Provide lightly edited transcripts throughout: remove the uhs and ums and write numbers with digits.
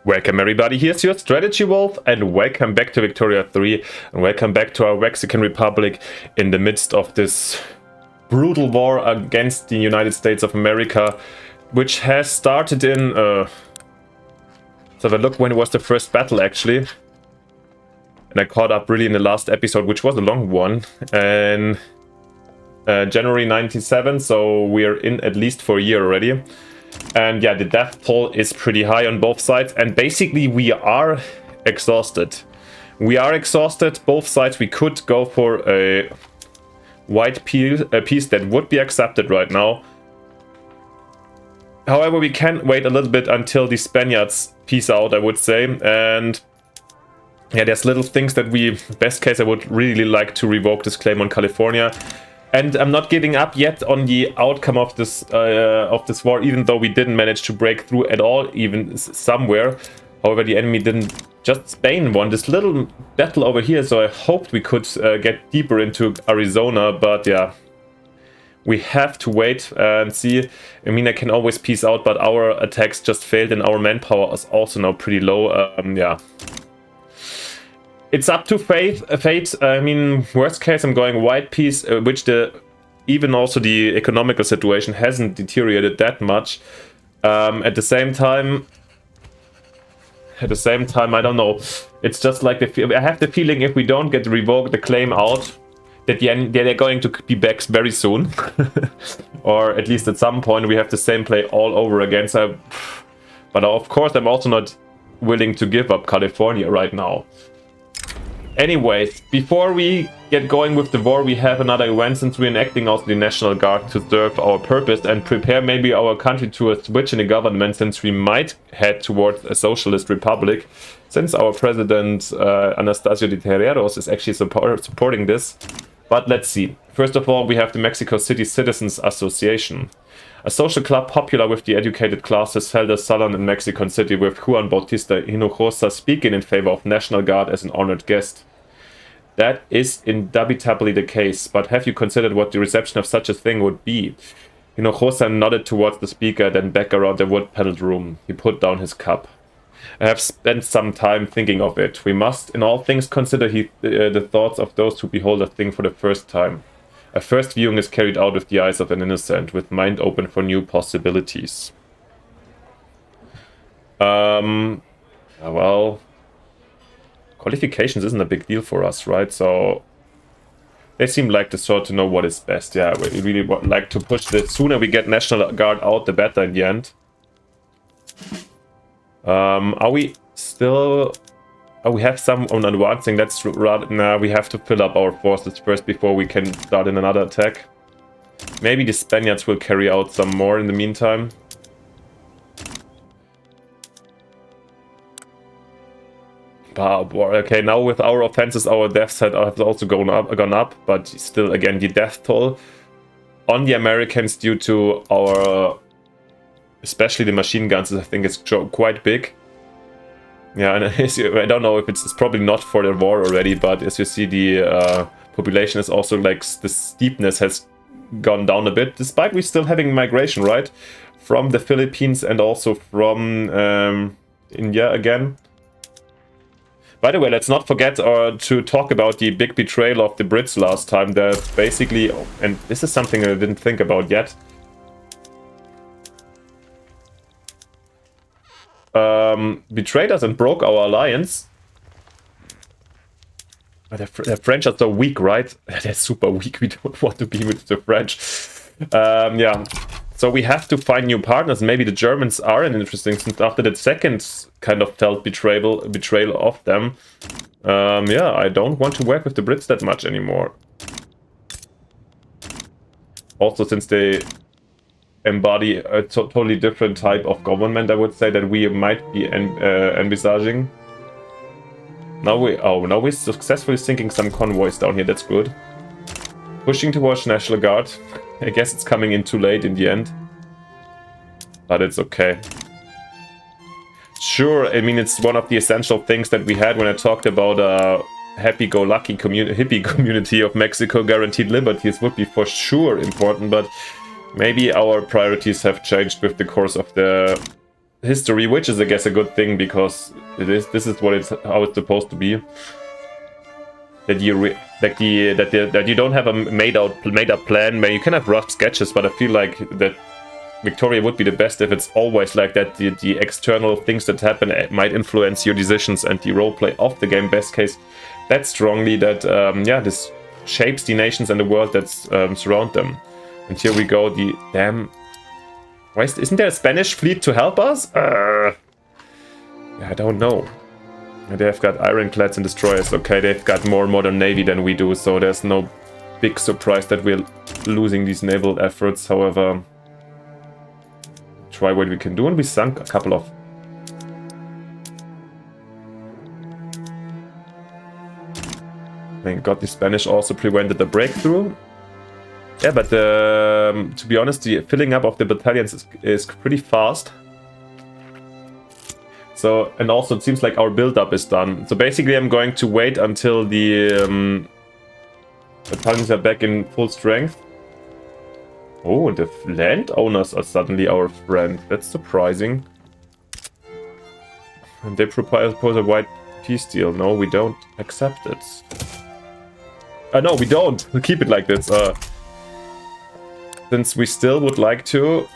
Welcome everybody, here's your Strategy Wolf, and welcome back to Victoria 3, and welcome back to our Mexican Republic in the midst of this brutal war against the United States of America, which has started in, let's have a look when it was the first battle actually. And I caught up really in the last episode, which was a long one, and January 97, so we're in at least for a year already. And yeah, the death toll is pretty high on both sides, and basically we are exhausted. We are exhausted, both sides. We could go for a white peace that would be accepted right now. However, we can wait a little bit until the Spaniards peace out, I would say. And yeah, there's little things that we, best case, I would really like to revoke this claim on California. And I'm not giving up yet on the outcome of this war, even though we didn't manage to break through at all, even somewhere. However, the enemy didn't. Just Spain won this little battle over here, so I hoped we could get deeper into Arizona. But yeah, we have to wait and see. I mean, I can always peace out, but our attacks just failed, and our manpower is also now pretty low. Yeah. It's up to fate. I mean, worst case, I'm going white peace, which even also the economical situation hasn't deteriorated that much. At the same time, I don't know. It's just like I have the feeling if we don't get the claim out, that they're going to be back very soon, or at least at some point we have the same play all over again. So, but of course, I'm also not willing to give up California right now. Anyways, before we get going with the war, we have another event, since we're enacting also the National Guard to serve our purpose and prepare maybe our country to a switch in the government, since we might head towards a socialist republic, since our president Anastasio de Terreros is actually supporting this. But let's see. First of all, we have the Mexico City Citizens Association, a social club popular with the educated classes, held a salon in Mexico City, with Juan Bautista Hinojosa speaking in favor of National Guard as an honored guest. That is indubitably the case, but have you considered what the reception of such a thing would be? Hinojosa nodded towards the speaker, then back around the wood-paneled room. He put down his cup. I have spent some time thinking of it. We must, in all things, consider the thoughts of those who behold a thing for the first time. A first viewing is carried out with the eyes of an innocent, with mind open for new possibilities. Well, qualifications isn't a big deal for us, right? So they seem like the sort to know what is best. Yeah, we really would like to push this. Sooner we get National Guard out, the better in the end. Are we still... Oh, we have some on advancing. That's rather... Nah, we have to fill up our forces first before we can start in another attack. Maybe the Spaniards will carry out some more in the meantime. Okay, now with our offenses, our deaths have also gone up, but still, again, the death toll on the Americans due to our... especially the machine guns, I think is quite big. Yeah, and I don't know if it's probably not for the war already, but as you see, the population is also like, the steepness has gone down a bit, despite we still having migration, right? From the Philippines and also from India again. By the way, let's not forget to talk about the big betrayal of the Brits last time. That basically, and this is something I didn't think about yet, betrayed us and broke our alliance. The French are so weak, right? They're super weak. We don't want to be with the French. Yeah, so we have to find new partners. Maybe the Germans are an interesting, since after the second kind of felt betrayal of them. Yeah, I don't want to work with the Brits that much anymore. Also, since they embody a totally different type of government, I would say, that we might be envisaging. Now we're successfully sinking some convoys down here. That's good. Pushing towards National Guard. I guess it's coming in too late in the end, but it's okay. Sure, I mean, it's one of the essential things that we had when I talked about happy-go-lucky hippie community of Mexico. Guaranteed liberties would be for sure important, but maybe our priorities have changed with the course of the history, which is, I guess, a good thing because this is what how it's supposed to be. That you don't have a made up plan. You can have rough sketches, but I feel like that Victoria would be the best if it's always like that. The external things that happen might influence your decisions and the roleplay of the game. Best case, that strongly that yeah, this shapes the nations and the world that surround them. And here we go. The damn. Why isn't there a Spanish fleet to help us? Yeah, I don't know. They've got ironclads and destroyers. Okay, they've got more modern navy than we do, so there's no big surprise that we're losing these naval efforts. However, try what we can do, and we sunk a couple of... Thank God the Spanish also prevented the breakthrough. Yeah, but to be honest, the filling up of the battalions is pretty fast. So, and also it seems like our build-up is done. So basically I'm going to wait until the battalions are back in full strength. Oh, the landowners are suddenly our friend. That's surprising. And they propose a white peace deal. No, we don't accept it. No, we don't. We'll keep it like this. Since we still would like to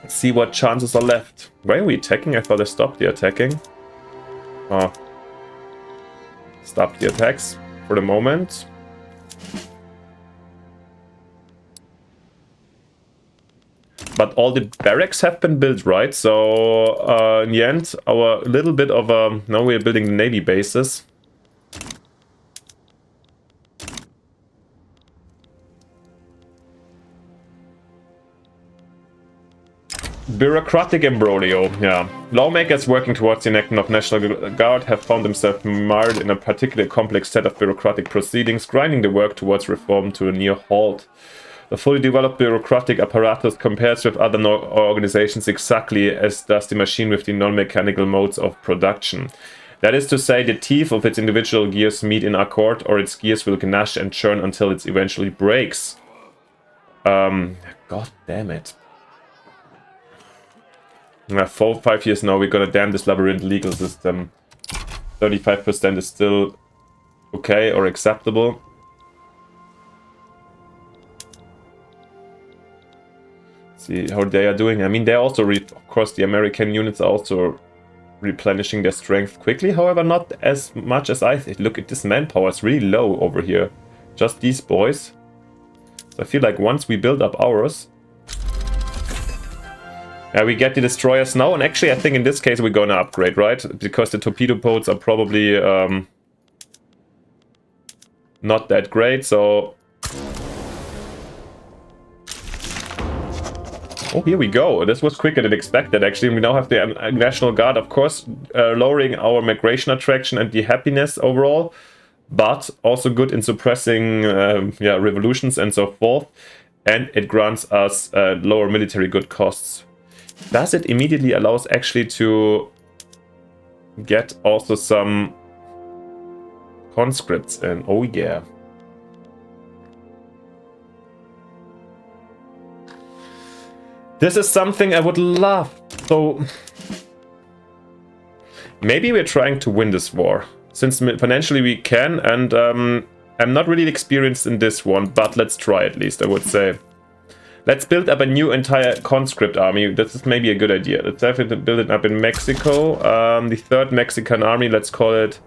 see what chances are left. Why are we attacking? I thought I stopped the attacking. Stop the attacks for the moment. But all the barracks have been built, right? So in the end, our little bit of now we're building the navy bases. Bureaucratic imbroglio, yeah. Lawmakers working towards the enactment of National Guard have found themselves mired in a particularly complex set of bureaucratic proceedings, grinding the work towards reform to a near halt. The fully developed bureaucratic apparatus compares with other organizations exactly as does the machine with the non-mechanical modes of production. That is to say, the teeth of its individual gears meet in accord, or its gears will gnash and churn until it eventually breaks. God damn it. 4-5 years now, we're gonna damn this labyrinth legal system. 35% is still okay or acceptable. See how they are doing. I mean, they're also, of course, the American units are also replenishing their strength quickly. However, not as much as I think. Look at this manpower, it's really low over here. Just these boys. So I feel like once we build up ours, we get the destroyers now, and actually I think in this case we're gonna upgrade, right? Because the torpedo boats are probably not that great, so... Oh, here we go. This was quicker than expected, actually. We now have the National Guard, of course, lowering our migration attraction and the happiness overall, but also good in suppressing revolutions and so forth, and it grants us lower military good costs. Does it immediately allow us actually to get also some conscripts in? Oh yeah. This is something I would love. So maybe we're trying to win this war, since financially we can, and I'm not really experienced in this one, but let's try at least, I would say. Let's build up a new entire conscript army. This is maybe a good idea. Let's have it build it up in Mexico. The 3rd Mexican army, let's call it...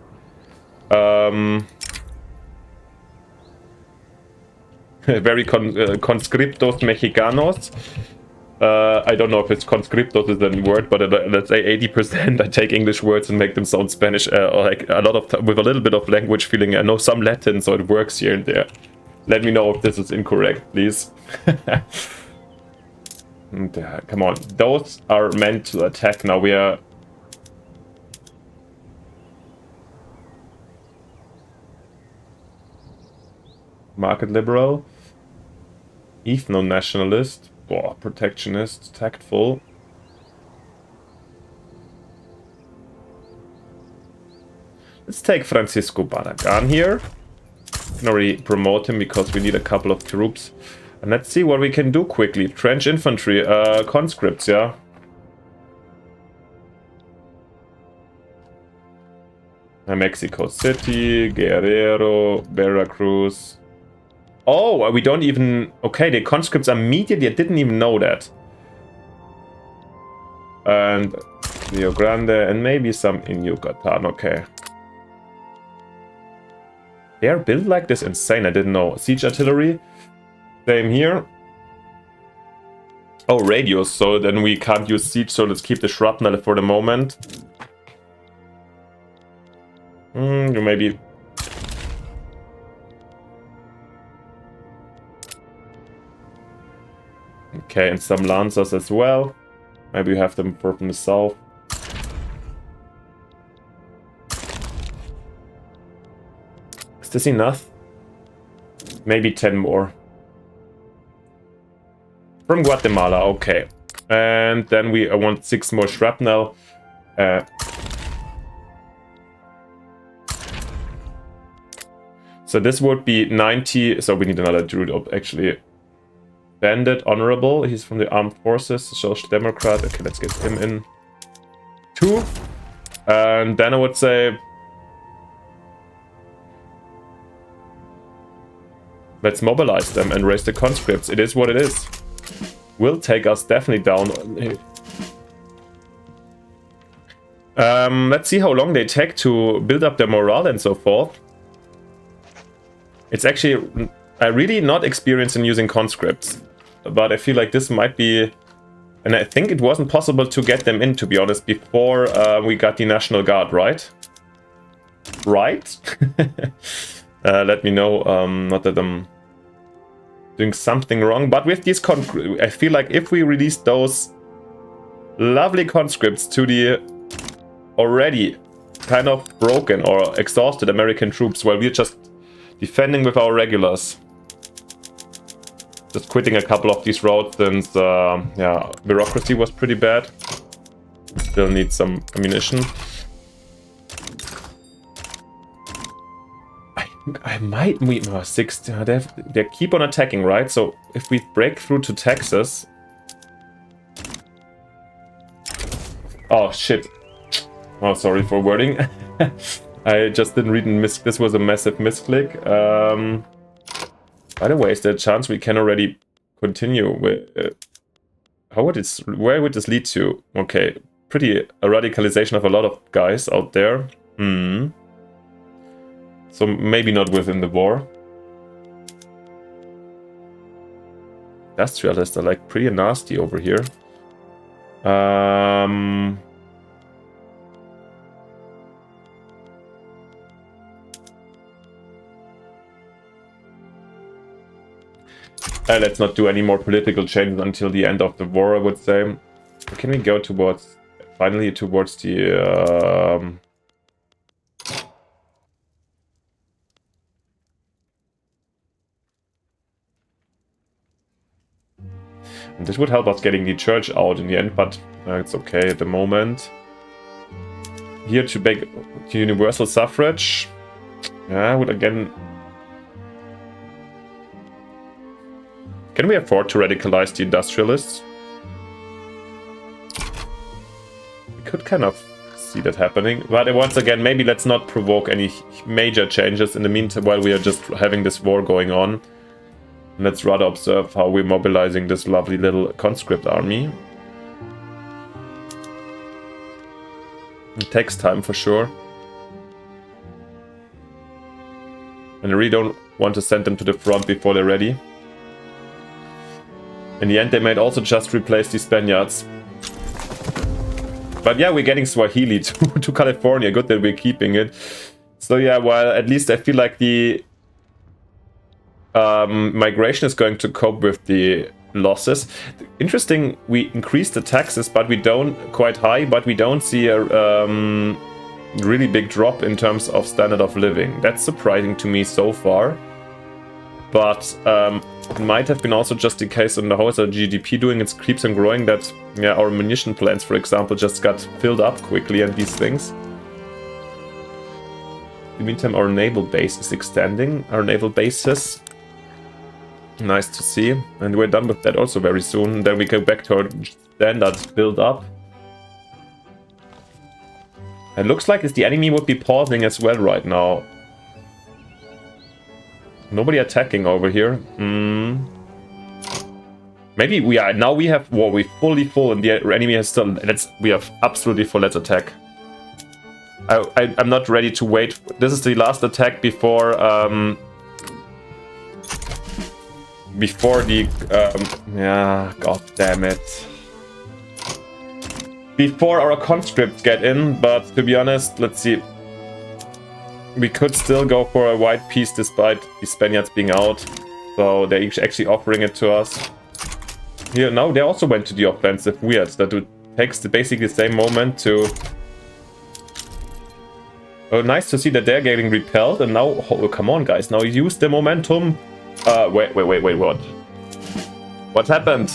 very conscriptos mexicanos. I don't know if it's conscriptos is a word, but let's say 80%. I take English words and make them sound Spanish, or like a lot of with a little bit of language feeling. I know some Latin, so it works here and there. Let me know if this is incorrect, please. Come on, those are meant to attack. Now we are... Market liberal. Ethno-nationalist. Protectionist. Tactful. Let's take Francisco Barragan here. Can already promote him because we need a couple of troops. And let's see what we can do quickly. Trench infantry, conscripts, yeah. Mexico City, Guerrero, Veracruz. Oh, we don't even... Okay, the conscripts are immediately... I didn't even know that. And Rio Grande, and maybe some in Yucatan, okay. They're built like this, insane, I didn't know. Siege artillery, same here. Oh, radios, so then we can't use siege, so let's keep the shrapnel for the moment. Maybe... Okay, and some lancers as well. Maybe we have them from the south. Is this enough? Maybe 10 more. From Guatemala, okay. And then we want 6 more shrapnel. So this would be 90. So we need another druid up, actually. Bandit, honorable. He's from the armed forces. Social Democrat. Okay, let's get him in. 2. And then I would say... Let's mobilize them and raise the conscripts. It is what it is. Will take us definitely down. Let's see how long they take to build up their morale and so forth. It's actually... I'm really not experienced in using conscripts, but I feel like this might be... And I think it wasn't possible to get them in, to be honest, before we got the National Guard, right? Right? Let me know, not that I'm doing something wrong, but with these I feel like if we release those lovely conscripts to the already kind of broken or exhausted American troops, while we're just defending with our regulars. Just quitting a couple of these roads since, yeah, bureaucracy was pretty bad. Still need some ammunition. I might... Oh, 6... They keep on attacking, right? So if we break through to Texas... Oh, shit. Oh, sorry for wording. I just didn't read and this was a massive misclick. By the way, is there a chance we can already continue with... where would this lead to? Okay, pretty a radicalization of a lot of guys out there. So maybe not within the war. Industrialists are like pretty nasty over here. Let's not do any more political changes until the end of the war, I would say. Can we go towards... Finally towards the... And this would help us getting the church out in the end, but it's okay at the moment. Here to make universal suffrage. Yeah, I would again... Can we afford to radicalize the industrialists? We could kind of see that happening. But once again, maybe let's not provoke any major changes in the meantime while we are just having this war going on. Let's rather observe how we're mobilizing this lovely little conscript army. It takes time for sure. And I really don't want to send them to the front before they're ready. In the end, they might also just replace the Spaniards. But yeah, we're getting Swahili to California. Good that we're keeping it. So yeah, well, at least I feel like the migration is going to cope with the losses. Interesting, we increased the taxes, but we don't... Quite high, but we don't see a really big drop in terms of standard of living. That's surprising to me so far. But it might have been also just the case on the how is our GDP doing. It keeps on growing that, yeah, our munition plants, for example, just got filled up quickly and these things. In the meantime, our naval base is extending. Our naval bases. Nice to see. And we're done with that also very soon. Then we go back to our standards build up. It looks like the enemy would be pausing as well right now. Nobody attacking over here. Maybe we are now. We have we fully full, and the enemy has still. We have absolutely full. Let's attack. I'm not ready to wait. This is the last attack before the yeah. God damn it. Before our conscripts get in, but to be honest, let's see. We could still go for a white piece despite the Spaniards being out. So they're actually offering it to us. Here, now they also went to the offensive. Weird. That takes basically the same moment to... Oh, nice to see that they're getting repelled. And now, oh, come on, guys. Now use the momentum. Wait, what? What happened?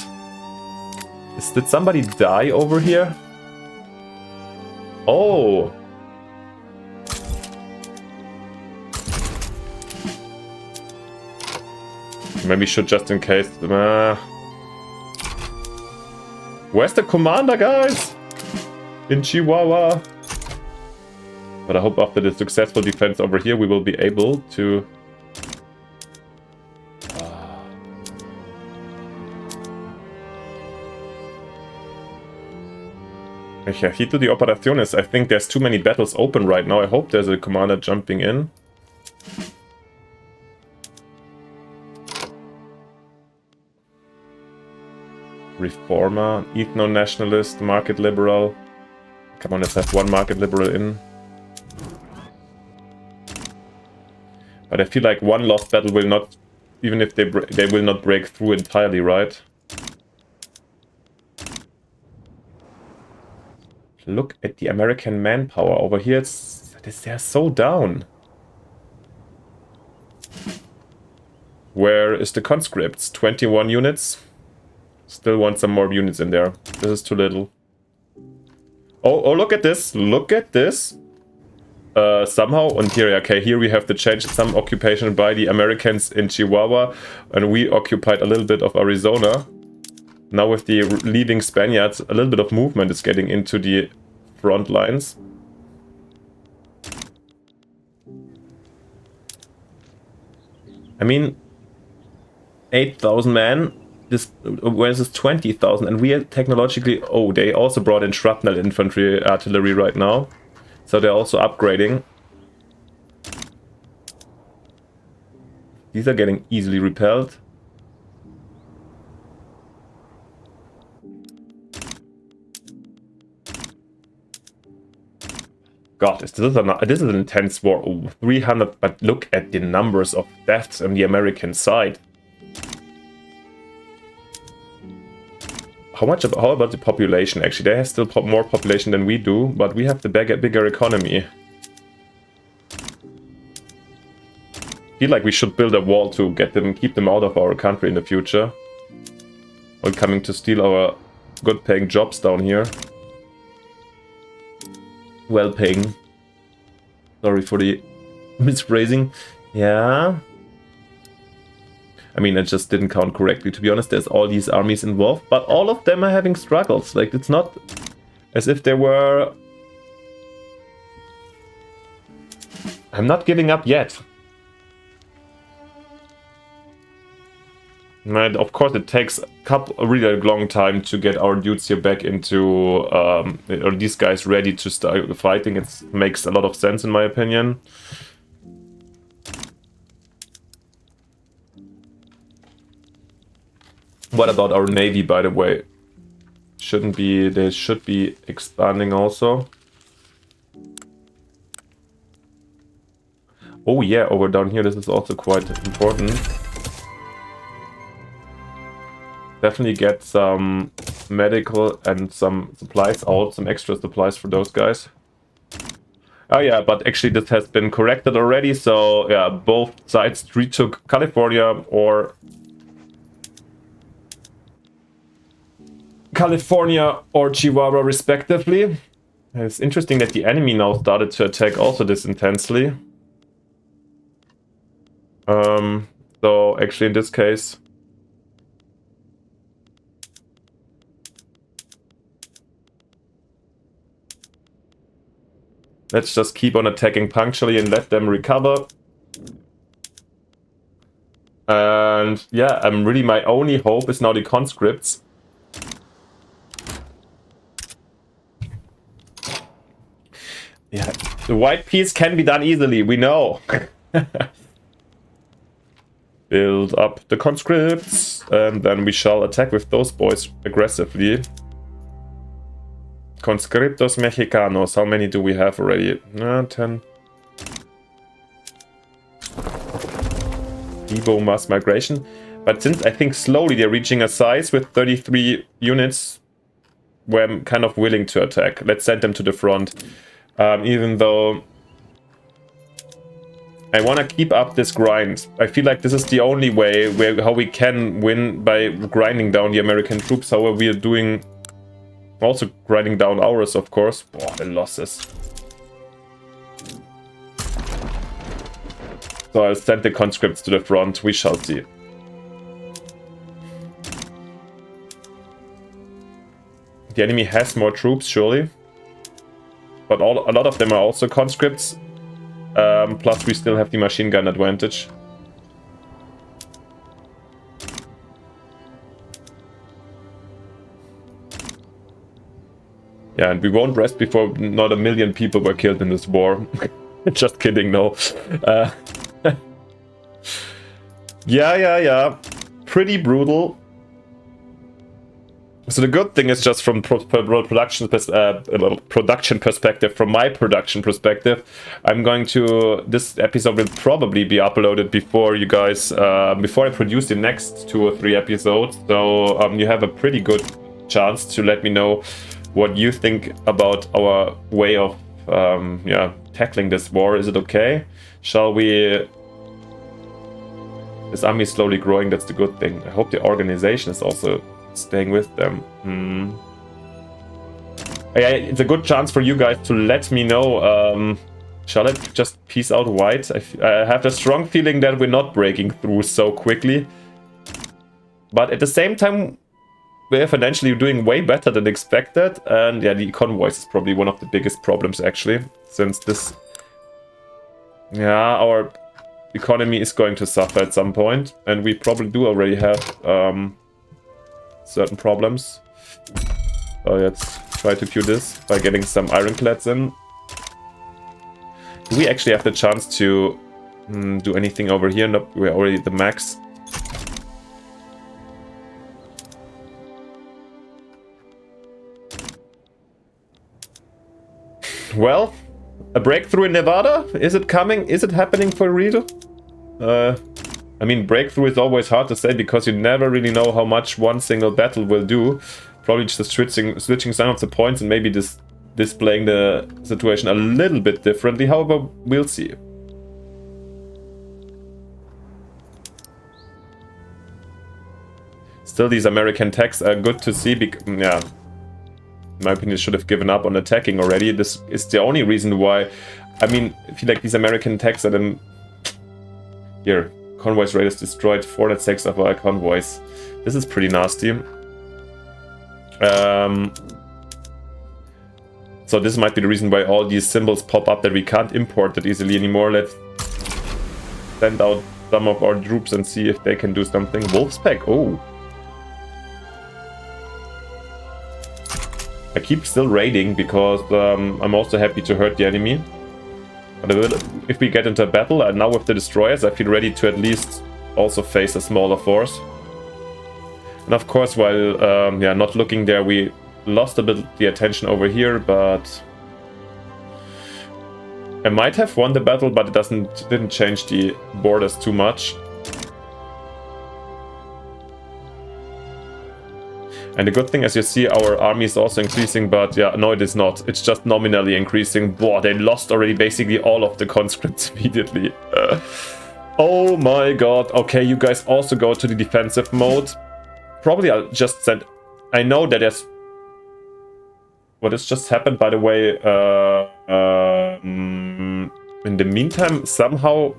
Did somebody die over here? Oh. Maybe should just in case. Where's the commander, guys? In Chihuahua. But I hope after the successful defense over here, we will be able to... Ejército de Operaciones. I think there's too many battles open right now. I hope there's a commander jumping in. Reformer, ethno-nationalist, market liberal. Come on, let's have one market liberal in. But I feel like one lost battle will not, even if they will not break through entirely, right? Look at the American manpower over here. They're so down. Where is the conscripts? 21 units. Still want some more units in there. This is too little. Oh, look at this. Look at this. Somehow, and here, okay, here we have to change some occupation by the Americans in Chihuahua. And we occupied a little bit of Arizona. Now with the leaving Spaniards, a little bit of movement is getting into the front lines. I mean, 8,000 men. This versus 20,000, and we are technologically... Oh, they also brought in shrapnel infantry artillery right now. So they're also upgrading. These are getting easily repelled. God, this is an intense war. Oh, 300, but look at the numbers of deaths on the American side. How about the population? Actually, they have still more population than we do, but we have the bigger economy. I feel like we should build a wall to keep them out of our country in the future. While coming to steal our good-paying jobs down here. Well-paying. Sorry for the misphrasing. Yeah. I mean, it just didn't count correctly. To be honest, there's all these armies involved, but all of them are having struggles. Like, it's not as if they were... I'm not giving up yet. And of course, it takes a really long time to get our dudes here back into... or these guys ready to start fighting. It makes a lot of sense, in my opinion. What about our navy, by the way? They should be expanding also. Oh yeah, over down here, this is also quite important. Definitely get some medical and some supplies out, some extra supplies for those guys. Oh yeah, but actually this has been corrected already, so yeah, both sides retook California or Chihuahua respectively. It's interesting that the enemy now started to attack also this intensely. So actually in this case... Let's just keep on attacking punctually and let them recover. And yeah, really my only hope is now the conscripts. Yeah, the white piece can be done easily, we know. Build up the conscripts, and then we shall attack with those boys aggressively. Conscriptos Mexicanos, how many do we have already? 10. Viva mass migration. But since I think slowly they're reaching a size with 33 units, where I'm kind of willing to attack. Let's send them to the front. Even though I want to keep up this grind. I feel like this is the only way how we can win, by grinding down the American troops. However, we are doing also grinding down ours, of course. Oh, the losses. So I'll send the conscripts to the front. We shall see. The enemy has more troops, surely. But a lot of them are also conscripts. Plus we still have the machine gun advantage. Yeah, and we won't rest before not 1 million people were killed in this war. Just kidding, no. Yeah. Pretty brutal. So the good thing is, just from production perspective, from my production perspective, I'm going to... This episode will probably be uploaded before you guys... before I produce the next 2 or 3 episodes. So you have a pretty good chance to let me know what you think about our way of tackling this war. Is it okay? Shall we... This army is slowly growing, that's the good thing. I hope the organization is also staying with them. Yeah, it's a good chance for you guys to let me know. Shall I just peace out white? I have a strong feeling that we're not breaking through so quickly. But at the same time, we're financially doing way better than expected. And yeah, the convoys is probably one of the biggest problems, actually. Since this... Yeah, our economy is going to suffer at some point. And we probably do already have... certain problems. So let's try to cure this by getting some ironclads in. Do we actually have the chance to do anything over here? Nope, we're already at the max. Well, a breakthrough in Nevada? Is it coming? Is it happening for real? I mean, breakthrough is always hard to say because you never really know how much one single battle will do. Probably just switching some of the points and maybe displaying the situation a little bit differently. However, we'll see. Still, these American techs are good to see. Yeah, in my opinion, should have given up on attacking already. This is the only reason why. I mean, I feel like these American techs are then... Here. Convoys raiders destroyed 406 of our convoys. This is pretty nasty. So this might be the reason why all these symbols pop up, that we can't import it easily anymore. Let's send out some of our troops and see if they can do something. Wolfspack, oh. I keep still raiding because I'm also happy to hurt the enemy. But if we get into a battle, and now with the destroyers, I feel ready to at least also face a smaller force. And of course, while not looking there, we lost a bit the attention over here, but I might have won the battle, but it didn't change the borders too much. And the good thing, as you see, our army is also increasing, but yeah, no, it is not. It's just nominally increasing. Boah, they lost already basically all of the conscripts immediately. Oh my god. Okay, you guys also go to the defensive mode. Probably I'll just send... I know that there's... What has just happened, by the way, in the meantime, somehow...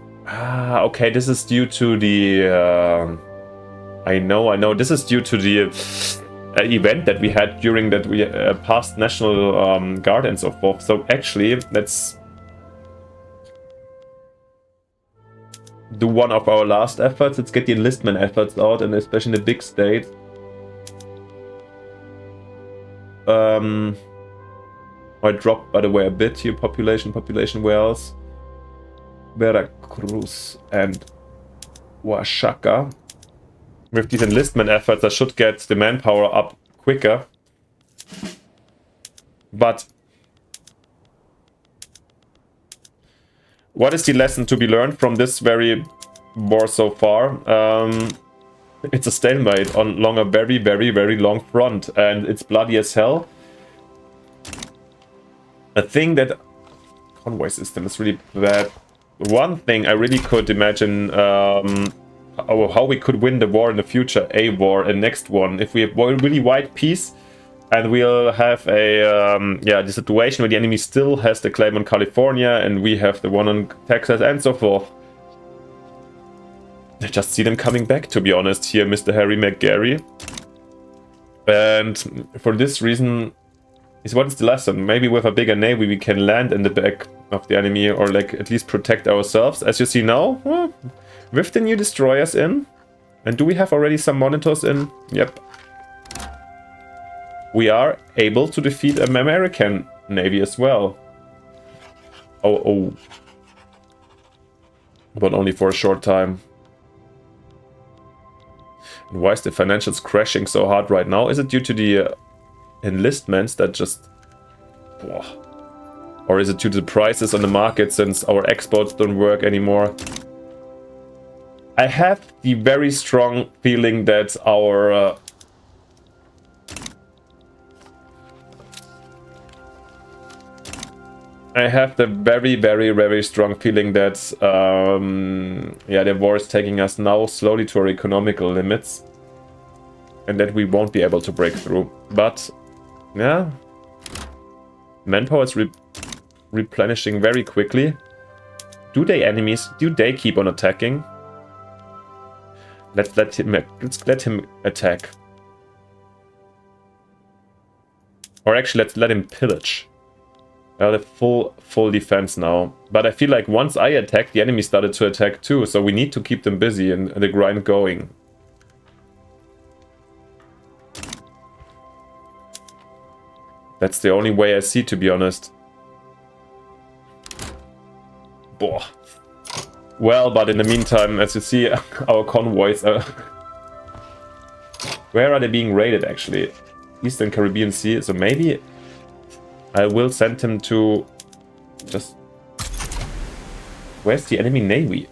okay, this is due to the... I know, this is due to the... event that we had during that we passed National Guard and so forth. So actually, let's do one of our last efforts. Let's get the enlistment efforts out, and especially in the big state. I dropped, by the way, a bit here. Population, where else? Veracruz and Oaxaca. With these enlistment efforts, I should get the manpower up quicker. But what is the lesson to be learned from this very war so far? It's a stalemate along a very, very long front, and it's bloody as hell. I think that convoy system is really bad. One thing I really could imagine how we could win the war in the future, a next one, if we have really wide peace, and we'll have a the situation where the enemy still has the claim on California and we have the one on Texas and so forth. I just see them coming back, to be honest, here, Mr. Harry McGarry. And for this reason, what is the lesson? Maybe with a bigger navy we can land in the back of the enemy, or like at least protect ourselves. As you see now, with the new destroyers in, and do we have already some monitors in? Yep. We are able to defeat an American navy as well. Oh. But only for a short time. And why is the financials crashing so hard right now? Is it due to the enlistments that just... Or is it due to the prices on the market since our exports don't work anymore? I have the very strong feeling that our... I have the very strong feeling that the war is taking us now slowly to our economical limits, and that we won't be able to break through. But yeah, manpower is replenishing very quickly. Do they keep on attacking? Let's let him attack. Or actually, let's let him pillage. The full defense now. But I feel like once I attacked, the enemy started to attack too, so we need to keep them busy and the grind going. That's the only way I see, to be honest. Boah. Well, but in the meantime, as you see, our convoys are... Where are they being raided, actually? Eastern Caribbean Sea, so maybe... I will send him to just... Where's the enemy navy?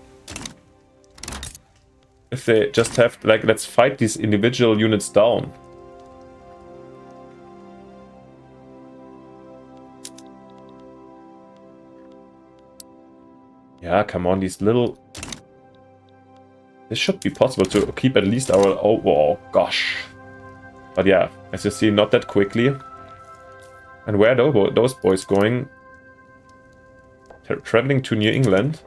If they just have, like, let's fight these individual units down. Yeah, come on, these little... This should be possible to keep at least our... Oh, gosh. But yeah, as you see, not that quickly. And where are those boys going? Traveling to New England?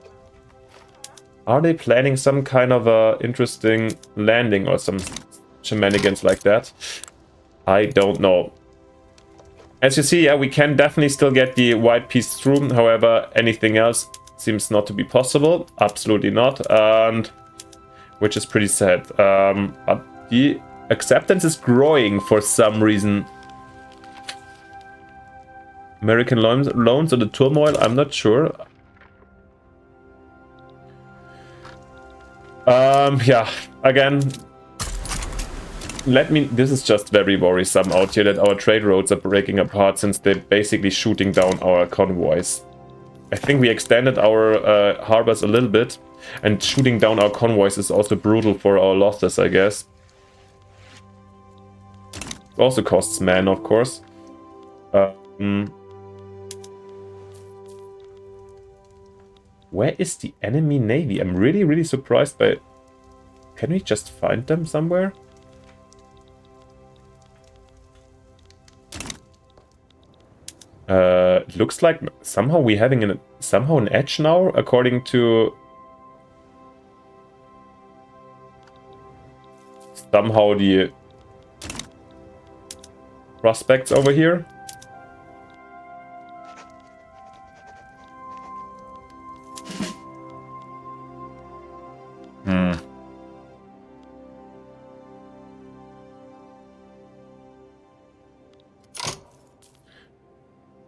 Are they planning some kind of interesting landing or some shenanigans like that? I don't know. As you see, yeah, we can definitely still get the white piece through. However, anything else seems not to be possible. Absolutely not. And which is pretty sad. But the acceptance is growing for some reason. American loans or the turmoil, I'm not sure. Yeah, again, this is just very worrisome out here that our trade roads are breaking apart since they're basically shooting down our convoys. I think we extended our harbors a little bit, and shooting down our convoys is also brutal for our losses, I guess. It also costs men, of course. Where is the enemy navy? I'm really surprised by it. Can we just find them somewhere? It looks like somehow we're having an edge now, according to somehow the prospects over here.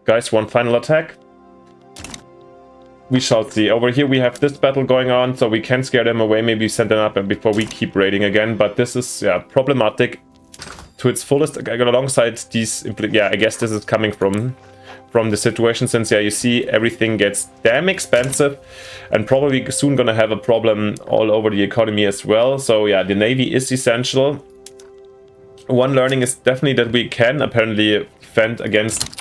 Guys, one final attack. We shall see. Over here we have this battle going on, so we can scare them away, maybe send them up and before we keep raiding again. But this is, yeah, problematic to its fullest. Alongside these, yeah, I guess this is coming from the situation, since, yeah, you see everything gets damn expensive and probably soon gonna have a problem all over the economy as well. So yeah, the Navy is essential. One learning is definitely that we can apparently fend against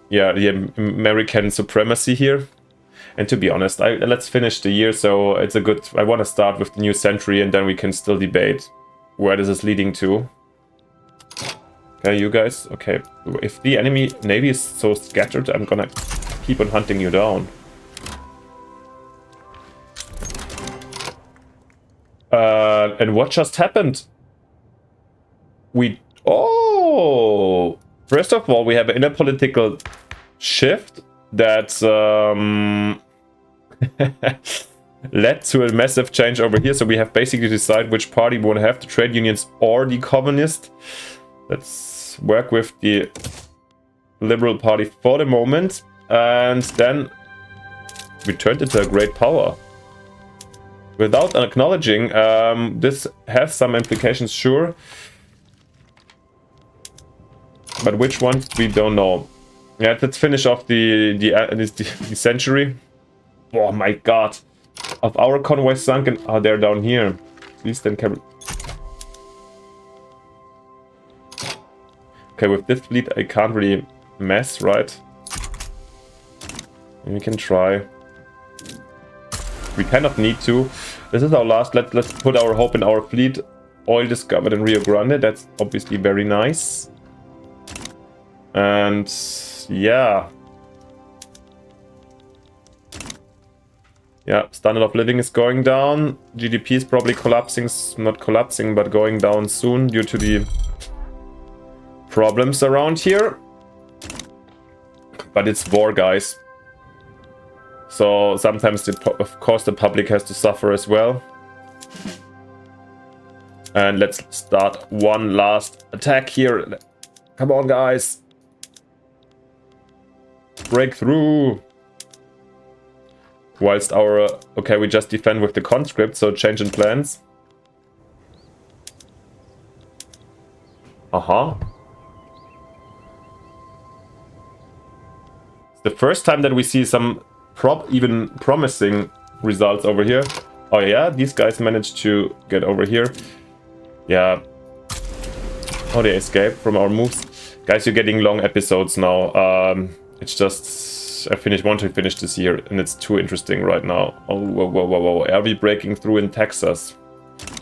yeah, the American supremacy here. And to be honest, let's finish the year, so it's a good... I want to start with the new century and then we can still debate where this is leading to. Okay, you guys, okay. If the enemy navy is so scattered, I'm gonna keep on hunting you down. And what just happened? Oh! First of all, we have an inner political shift that led to a massive change over here. So we have basically decided which party we want to have, the trade unions or the communist. Let's work with the Liberal Party for the moment. And then we turned into a great power. Without acknowledging, this has some implications, sure. But which ones, we don't know. Yeah, let's finish off the century. Oh my god. Of our convoy sunken. Oh, they're down here. Please then can... Okay, with this fleet I can't really mess, right? We can try. We kind of need to. This is our last. Let's put our hope in our fleet. Oil discovered in Rio Grande. That's obviously very nice. And yeah. Yeah, standard of living is going down. GDP is probably collapsing, not collapsing, but going down soon due to the problems around here. But it's war, guys. So sometimes, of course, the public has to suffer as well. And let's start one last attack here. Come on, guys. Breakthrough. Whilst our... okay, we just defend with the conscript, so change in plans. Uh-huh. It's the first time that we see some even promising results over here. Oh yeah, these guys managed to get over here. Yeah. Oh, they escaped from our moves. Guys, you're getting long episodes now. It's just... want to finish this year, and it's too interesting right now. Oh, whoa, whoa, whoa, whoa. Are we breaking through in Texas?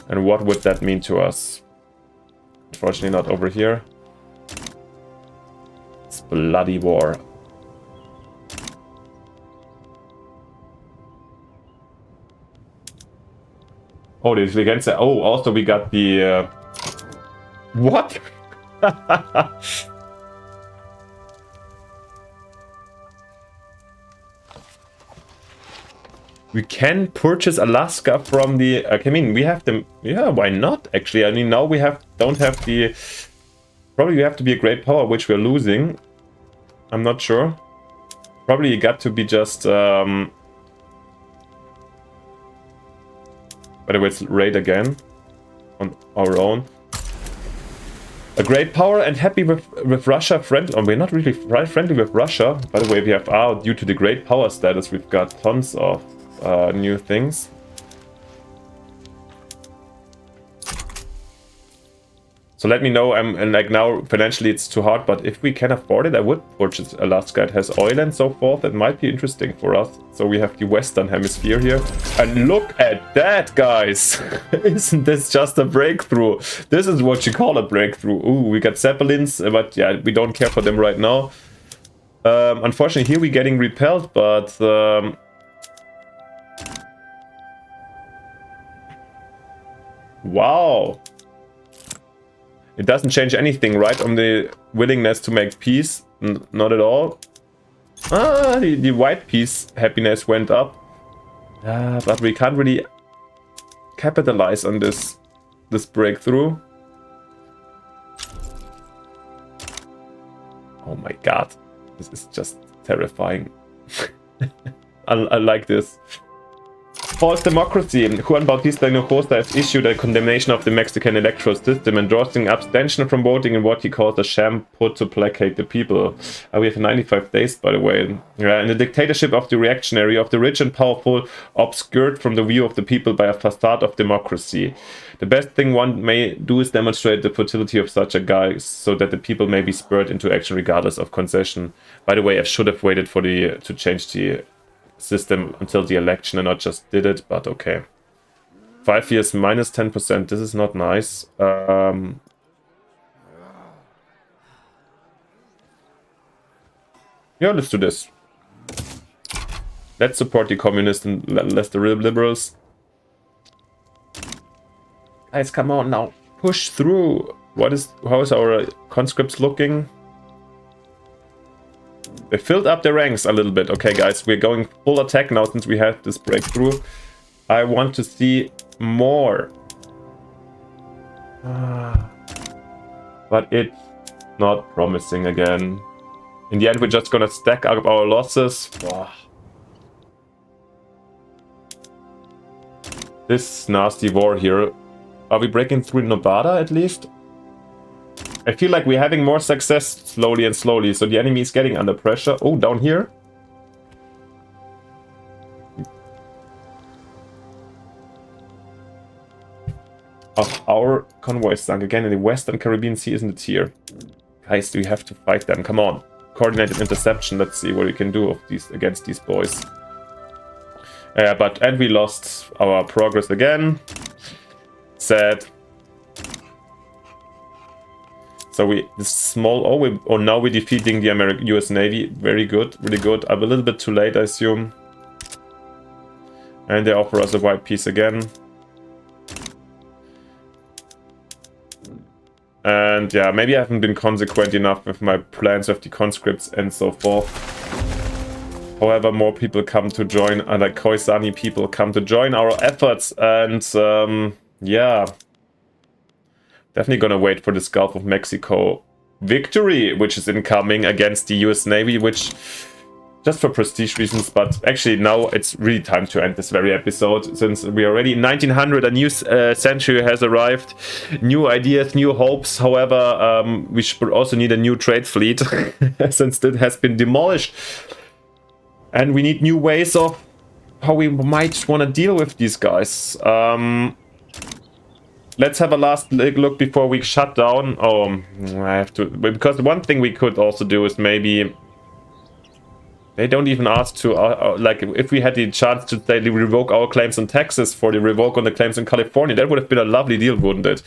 And what would that mean to us? Unfortunately not over here. It's bloody war. Oh, this we can say. Oh, also we got the... what? We can purchase Alaska from the... I mean, we have them... yeah, why not, actually? I mean, now we don't have the... probably we have to be a great power, which we're losing. I'm not sure. Probably you got to be just... by the way, let's raid again. On our own. A great power and happy with Russia. Oh, we're not really friendly with Russia. By the way, we have... due to the great power status, we've got tons of... new things. So let me know. And like now financially it's too hard, but if we can afford it, I would purchase Alaska. It has oil and so forth. That might be interesting for us. So we have the Western Hemisphere here. And look at that, guys. Isn't this just a breakthrough? This is what you call a breakthrough. Ooh, we got Zeppelins, but yeah, we don't care for them right now. Unfortunately, here we're getting repelled, but... wow. It doesn't change anything, right? On the willingness to make peace. Not at all. The white peace happiness went up. But we can't really capitalize on this breakthrough. Oh my god. This is just terrifying. I like this. False democracy. Juan Bautista Hinojosa has issued a condemnation of the Mexican electoral system, endorsing abstention from voting in what he calls a sham put to placate the people. We have 95 days, by the way. In the dictatorship of the reactionary, of the rich and powerful, obscured from the view of the people by a facade of democracy. The best thing one may do is demonstrate the futility of such a guy, so that the people may be spurred into action regardless of concession. By the way, I should have waited for to change the system until the election and not just did it, but okay. 5 years minus 10%, this is not nice. Yeah, let's do this. Let's support the communists and less the liberals. Guys, come on now, push through. How is our conscripts looking? They filled up their ranks a little bit. Okay, guys, we're going full attack now since we had this breakthrough. I want to see more. But it's not promising again. In the end, we're just gonna stack up our losses. This nasty war here. Are we breaking through Nevada at least? I feel like we're having more success slowly and slowly, so the enemy is getting under pressure. Oh, down here? Our convoy sunk again in the Western Caribbean Sea, isn't it here? Guys, we have to fight them. Come on. Coordinated interception. Let's see what we can do against these boys. And we lost our progress again. Sad. So now we're defeating the US Navy. Very good, really good. I'm a little bit too late, I assume. And they offer us a white peace again. And yeah, maybe I haven't been consequent enough with my plans of the conscripts and so forth. However, more people come to join, like Khoisan people come to join our efforts, and yeah. Definitely gonna wait for this Gulf of Mexico victory, which is incoming against the US Navy, which, just for prestige reasons, but actually now it's really time to end this very episode, since we're already in 1900, a new century has arrived, new ideas, new hopes. However, we should also need a new trade fleet, since it has been demolished. And we need new ways of how we might want to deal with these guys. Let's have a last look before we shut down. Oh, I have to, because one thing we could also do is maybe they don't even ask to, like, if we had the chance to say revoke our claims on Texas for the revoke on the claims in California, that would have been a lovely deal, wouldn't it?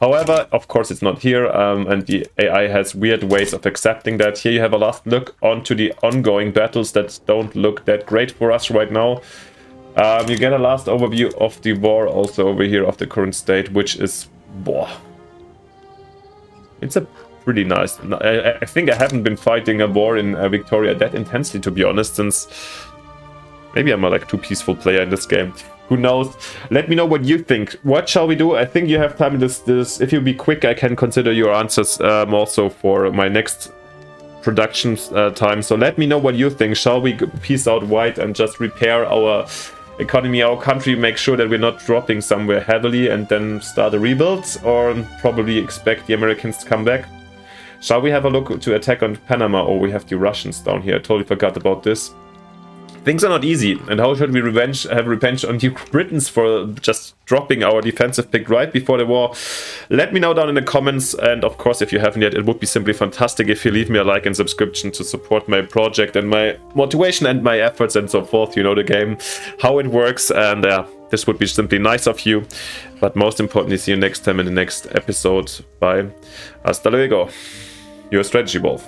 However, of course, it's not here, and the AI has weird ways of accepting that. Here you have a last look onto the ongoing battles that don't look that great for us right now. You get a last overview of the war also over here of the current state, which is, it's a pretty nice. I think I haven't been fighting a war in Victoria that intensely, to be honest, since maybe I'm a like too peaceful player in this game. Who knows? Let me know what you think. What shall we do? I think you have time in this. If you be quick, I can consider your answers also for my next production time. So let me know what you think. Shall we peace out white and just repair our economy, our country, make sure that we're not dropping somewhere heavily and then start a rebuild, or probably expect the Americans to come back? Shall we have a look to attack on Panama? Or we have the Russians down here. I totally forgot about this. Things are not easy, and how should we have revenge on the Britons for just dropping our defensive pick right before the war? Let me know down in the comments, and of course, if you haven't yet, it would be simply fantastic if you leave me a like and subscription to support my project and my motivation and my efforts and so forth. You know the game, how it works, and this would be simply nice of you. But most importantly, see you next time in the next episode. Bye. Hasta luego. Your Strategy Wolf.